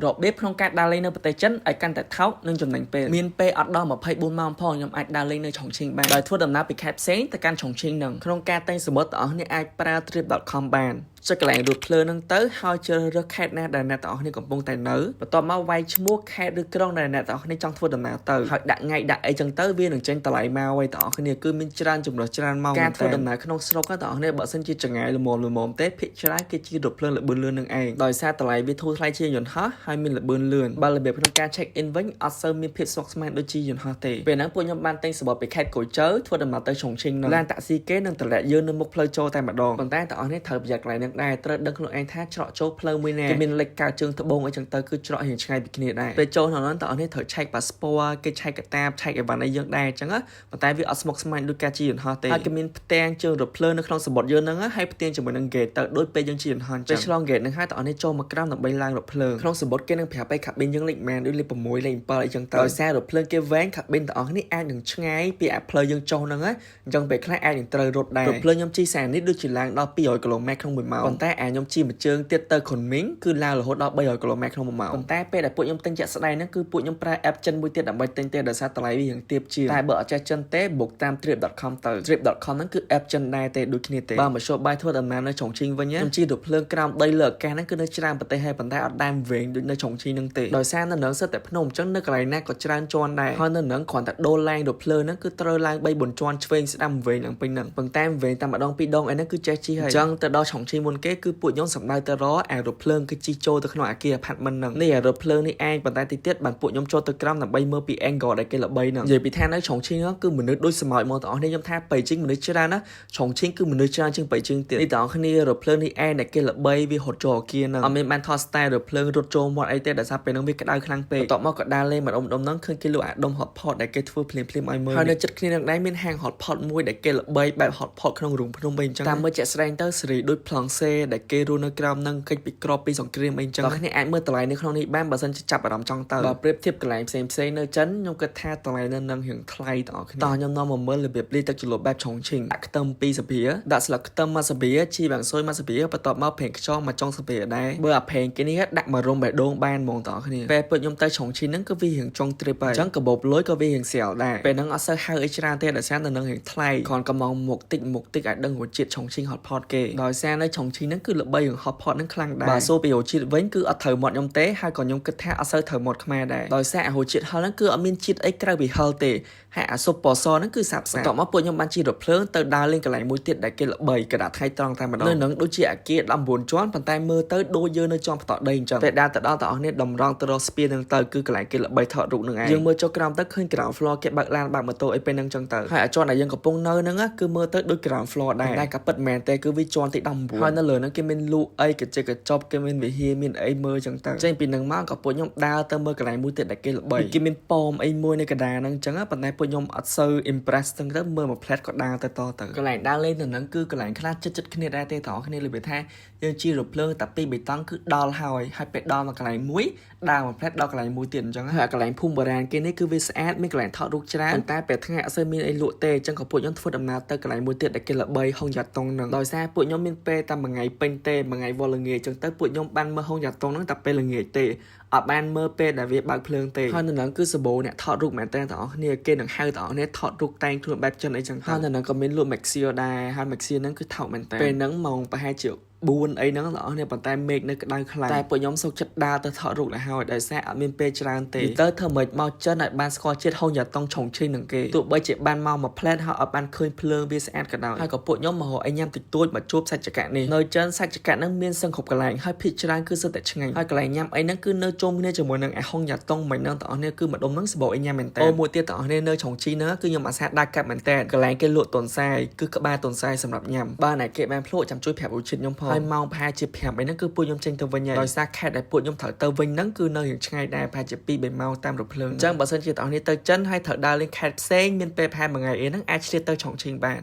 របៀបក្នុងការដើរលេងនៅប្រទេសចិនឲ្យកាន់តែថោកនិងចំណេញពេលមានពេលអត់ដល់24ម៉ោងផងខ្ញុំអាចដើរលេងនៅឆុងឈិងបានដោយធ្វើដំណើរពីខេត្តផ្សេងទៅកាន់ឆុងឈិងនឹងក្នុងការទិញសំបុត្រទាំងអស់នេះអាចប្រើ trip.com បានចុចកន្លែងរត់ភ្លើនឹងទៅហើយជ្រើសរើសខេត្តណាដែលអ្នកទាំងអស់គ្នាកំពុងតែនៅបន្ទាប់មកវាយឈ្មោះខេត្តឬក្រុងដែលអ្នកទាំងអស់គ្នាចង់ធ្វើដំណើរទៅហើយដាក់ថ្ងៃដាក់អីចឹងទៅវានឹងចេញតម្លៃមកឲ្យទាំងអស់គ្នាគឺមានច្រើនចំនួនច្រើនមកការធ្វើដំណើរក្នុងស្រុកទាំងអស់គ្នាបើសិនជាចង្ងាយល្មមទេភាគច្រើនគេជិះរថភ្លើងល្បឿនលឿននឹងឯងដោយសារតម្លៃវាធូរថ្លៃជាយន្តហោះហើយមានល្បឿនលឿនបើរបៀបក្នុងការ check in វិញអត់សូវមានភាពស្មុគស្មាញដូចជាយន្តហោះទេពេលហ្នឹងពួកខ្ញុំបានទិញសំបុត្រពីខេត្តកូចៅធ្វើដំណើរទៅឆុងឈិងនឹងឡានតាក់ស៊ីគេនឹងតម្លាក់យើងនៅមុខផ្លូវចូលតែម្ដងប៉ុន្តែទាំងអស់គ្នាត្រូវប្រយ័ត្នកន្លែងហ្នឹងដែរត្រូវដឹងខ្លួនឯងថាច្រកចូលផ្លូវមួយណាគេមានលេខកៅជើងត្បូងអីចឹងទៅគឺច្រករៀងឆ្ងាយពីគ្នាដែរពេលចូលក្នុងហ្នឹងទាំងអស់គ្នាត្រូវឆែកប៉ាសពតគេឆែកកតាបឆែកអីវ៉ាន់អីយើងដែរអញ្ចឹងប៉ុន្តែវាអត់ស្មុគស្មាញដូចការជិះយន្តហោះទេហើយគេមានផ្ទាំងជើងរថភ្លើងនៅក្នុងសំបុត្រយើងហ្នឹងហើយផ្ទាំងជាមួយនឹង gate ទៅដូចពេលយើងជិះយន្តហោះអញ្ចឹងពេលឆ្លង gate ហ្នឹងហើយទាំងអស់គ្នាចូលមកក្រោមដើម្បីឡើងរថភ្លើងក្នុងសំបុត្រគេនឹងប្រាប់ឲ្យខាប៊ីនយើងលេខម៉ានដូចលេខ6លេខ7អីចឹងទៅដោយសាររថភ្លើងគេវែងខាប៊ីនទាំងអស់គ្នាអាចនឹងឆ្ងាយពីអាផ្លូវយើងចុះហ្នឹងអញ្ចឹងពេលខ្លះអាចនឹងត្រូវរត់ដែររថភ្លើងខ្ញុំជិះសារនេះដូចជាឡើងដល់200គីឡូម៉ែត្រក្នុង1ម៉ោងប៉ុន្តែខ្ញុំជិះមួយជើងទៀតទៅខុនមីងគឺឡើងរហូតដល់300គីឡូម៉ែត្រក្នុង1ម៉ោងប៉ុន្តែពេលដែលពួកខ្ញុំទិញជាក់ស្ដែងហ្នឹងគឺពួកខ្ញុំប្រើ app ចិនមួយទៀតដើម្បីទិញទេដោយសារតម្លៃវារៀងទាបជាងតែបើអត់ចេះចិនទេបុកតាម trip.com ទៅ trip.com ហ្នឹងគឺ app ចិនដែរទេដូចគ្នាទេបើមកចូលបាយធ្វើដំណើរនៅឆុងឈិងវិញខ្ញុំជិះរថភ្លើងក្រោមដីលើអាកាសហ្នឹងគឺនៅច្រើនប្រទេសហើយប៉ុន្តែអត់ដែមវែងដូចនៅឆុងឈិងហ្នឹងទេដោយសារនៅនឹងសិតតែភ្នំអញ្ចឹងនៅកន្លែងណាក៏ច្រើនជាន់ដែរហើយនៅនឹងគ្រាន់តែដូរឡើងរថភ្លើងហ្នឹងគឺត្រូវឡើង3 4ជាន់ឆ្វេងស្ដាំវែងឡើងពេញហ្នឹងប៉ុន្តែវែងតែម្ដងពីរដងអីហ្នឹងគឺចេះជិះហើយអញ្ចឹងទៅដល់ឆុងឈិងមុនគេគឺពួកខ្ញុំសម្ដៅទៅរកអារថភ្លើងគឺជិះចូលទៅក្នុងអាគារ apartment ហ្នឹងនេះអារថភ្លើងនេះឯងប៉ុន្តែតិចទៀតបានពួកខ្ញុំចូលទៅក្រោមដើម្បីមើលពី angle ដែលគេល្បីហ្នឹងនិយាយពីថានៅឆុងឈិងគឺមនុស្សដូចសមោចមកទាំងអស់គ្នាខ្ញុំថាប៉ៃជីងមនុស្សច្រើនណាឆុងឈិងគឺមនុស្សច្រើនជាងប៉ៃជីងទៀតនេះទាំងអស់គ្នារថភ្លើងនេះឯងដែលគេល្បីវាហត់ចូលអាគារហ្នឹងអត់មានបានថត style រថភ្លើងរត់ចូលមាត់អីទេដោយសារពេលហ្នឹងវាក្តៅខ្លាំងពេកបន្ទាប់មកក៏ដើរលេងម្ដុំហ្នឹងឃើញគេលក់អាដុំ hot pot ដែលគេធ្វើភ្លាមៗឲ្យមើលហើយនៅចិត្តគ្នានឹងដែរមានហាង hot pot មួយដែលគេល្បីបែប hot pot ក្នុងរូងភ្នំវិញអញ្ចឹងតាមមើលជាក់ស្ដែងទៅសេរីដូចប្លង់សេដែលគេរស់នៅក្រោមហ្នឹងកិច្ចពីក្របពីសង្គ្រាមអីអញ្ចឹងអ្នកអាចមើលតម្លៃនៅក្នុងនេះបានបើសិនជាចាប់អារម្មណ៍ចង់ទៅបើប្រៀបធៀបកន្លែងផ្សេងនៅចិនខ្ញុំគិតថាតម្លៃនៅនឹងរៀងថ្លៃទាំងអស់គ្នាតោះខ្ញុំនាំមកមើលរបៀបលាយទឹកជ្រលក់បែបឆុងឈិងដាក់ខ្ទឹម2សាភាដាក់ស្លឹកខ្ទឹម1សាភាជីបាំងស៊ុយ1សាភាបន្ទាប់មកប្រេងខ្យង1ចុងសាភាដែរបើអាប្រេងគេនេះដាក់មករុំបេះដូងបានហ្មងទាំងអស់គ្នាពេលពួកខ្ញុំទៅឆុងឈិងហ្នឹងគឺវារៀងចុងទ្រីបហើយអញ្ចឹងកាបូបលុយក៏វារៀងស្រាលដែរពេលហ្នឹងអត់សូវហៅអីច្រើនទេដោយសារនៅនឹងរៀងថ្លៃគ្រាន់កំងមុខតិចអាចដឹងរសជាតិឆុងឈិង hot pot គេដោយសារនៅឆុងឈិងហ្នឹងគឺល្បីរឿង hot pot ហ្នឹងខ្លាំងដែរបើសូពីរសជាតិវិញគឺអត់ត្រូវមាត់ខ្ញុំទេហើយក៏ខ្ញុំគិតថាអត់សូវត្រូវមាត់ខ្មែរដែរដោយសាររសជាតិហឹលហ្នឹងគឺអត់មានជាតិអីក្រៅពីហឹលទេហើយអាស៊ុបពណ៌សហ្នឹងគឺសាបបន្ទាប់មកពួកខ្ញុំបានជិះរថភ្លើងទៅដើរលេងកន្លែងមួយទៀតដែលគេល្បីកណ្ដាលថ្ងៃត្រង់តែម្ដងនៅនឹងដូចជាអាគារ19ជាន់ប៉ុន្តែមើលទៅដូចយើងនៅជាន់ផ្ទាល់ដីអញ្ចឹងពេលដើរទៅដល់ទាំងអស់គ្នាតម្រង់ទៅរកស្ពានហ្នឹងទៅគឺកន្លែងគេល្បីថតរូបហ្នឹងឯងយើងមើលចុះក្រោមទៅឃើញ ground floor គេបើកឡានបើកម៉ូតូអីពេលហ្នឹងអញ្ចឹងទៅហើយអាជាន់ដែលយើងកំពុងនៅហ្នឹងគឺមើលទៅដូច ground floor ដែរតែក៏ពិតមែនទេគឺវាជាន់ទី19ហើយនៅលើហ្នឹងគេមានលូអីកញ្ចក់កញ្ចប់គេមានវិហារមានអីមើលអញ្ចឹងទៅចេញពីហ្នឹងមកក៏ពួកខ្ញុំដើរទៅមើលកន្លែងមួយទៀតដែលគេល្បីគេមានប៉មអីមួយនៅកណ្ដាលហ្នឹងអញ្ចឹងប៉ុន្តែពួកខ្ញុំអត់សូវ impress ទាំងទៅមើលមួយផ្លែតក៏ដើរទៅកន្លែងដើរលេងទៅហ្នឹងគឺកន្លែងខ្លះចិត្តគ្នាដែរទេទាំងអស់គ្នាលើកថាយើងជិះរថភ្លើងតែពីបៃតងគឺដល់ហើយពេលដល់មកកន្លែងមួយដើរមួយផ្លែតដល់កន្លែងមួយទៀតអញ្ចឹងហើយកន្លែងភូមិបុរាណគេនេះគឺវាស្អាតមានកន្លែងថតរូបច្រើនតែពេលថ្ងៃអត់សូវមានអីលក់ទេអញ្ចឹងក៏ពួកខ្ញុំធ្វើដំណើរទៅកន្លែងមួយទៀតដែលគេល្បីហុងយ៉ាតុងហ្នឹងដោយសារពួកខ្ញុំមានពេលតែមួយថ្ងៃពេញទេមួយថ្ងៃវល់ល្ងាចអញ្ចឹងទៅពួកខ្ញុំបានមើលហុងយ៉ាតុងហ្នឹងតែពេលល្ងាចទេអត់បានមើលពេលដែលវាបើកភ្លើងទេហើយនៅហ្នឹងគឺសម្បូរអ្នកថតរូបមែនតើទាំងអស់គ្នាគេនឹងហៅទាំងអស់គ្នាថតរូបតែងខ្លួនបែបចិនអីចឹងហើយនៅហ្នឹងក៏មានលក់ Maxia ដែរហើយ Maxia ហ្នឹងគឺថោកមែនតើពេលហ្នឹងម៉ោងប្រហែលជា4អីហ្នឹងបងប្អូនប៉ុន្តែមេឃនៅក្តៅខ្លាំងតែពួកខ្ញុំសុខចិត្តដើរទៅថតរូបឲ្យហើយដោយសារអត់មានពេលច្រើនទេទៅធ្វើមិនមកចិនឲ្យបានស្គាល់ជាតិហុងយ៉ាតុងឆុងឈិងនឹងគេទោះបីជាបានមកមួយផ្លែតហើយអត់បានឃើញភ្លើងវាស្អាតក៏ដោយហើយក៏ពួកខ្ញុំមករកអីញ៉ាំតិចតួចមកជួបសាច់ចក្រនេះនៅចិនសាច់ចក្រហ្នឹងមានសឹងគ្រប់កន្លែងហើយភាគច្រើនគឺសុទ្ធតែឆ្ងាញ់ហើយកន្លែងញ៉ាំអីហ្នឹងគឺនៅជុំគ្នាជាមួយនឹងអាហុងយ៉ាតុងមិនហ្នឹងបងប្អូនគឺម្ដុំហ្នឹងសម្បូរអីញ៉ាំមែនតើអូមួយទៀតបងប្អូននៅឆុងឈិងហ្នឹងគឺខ្ញុំអាសាដើរកាប់មែនតើកន្លែងគេលក់តុនសាយគឺក្បាលតុនសាយសម្រាប់ញ៉ាំបើណែគេបានភ្លក់ចាំជួយប្រាប់រូបជាតិខ្ញុំផងហើយម៉ោងប្រហែលជា5អីហ្នឹងគឺពួកខ្ញុំចេញទៅវិញហើយដោយសារខេត្តដែលពួកខ្ញុំត្រូវទៅវិញហ្នឹងគឺនៅយ៉ាងឆ្ងាយដែរប្រហែលជា2-3ម៉ោងតាមរថភ្លើងអញ្ចឹងបើសិនជាបងប្អូនទៅចិនហើយត្រូវដើរលេងខេត្តផ្សេងមានពេលប្រហែល1ថ្ងៃអីហ្នឹងអាចឆ្លៀតទៅឆុងឈិងបាន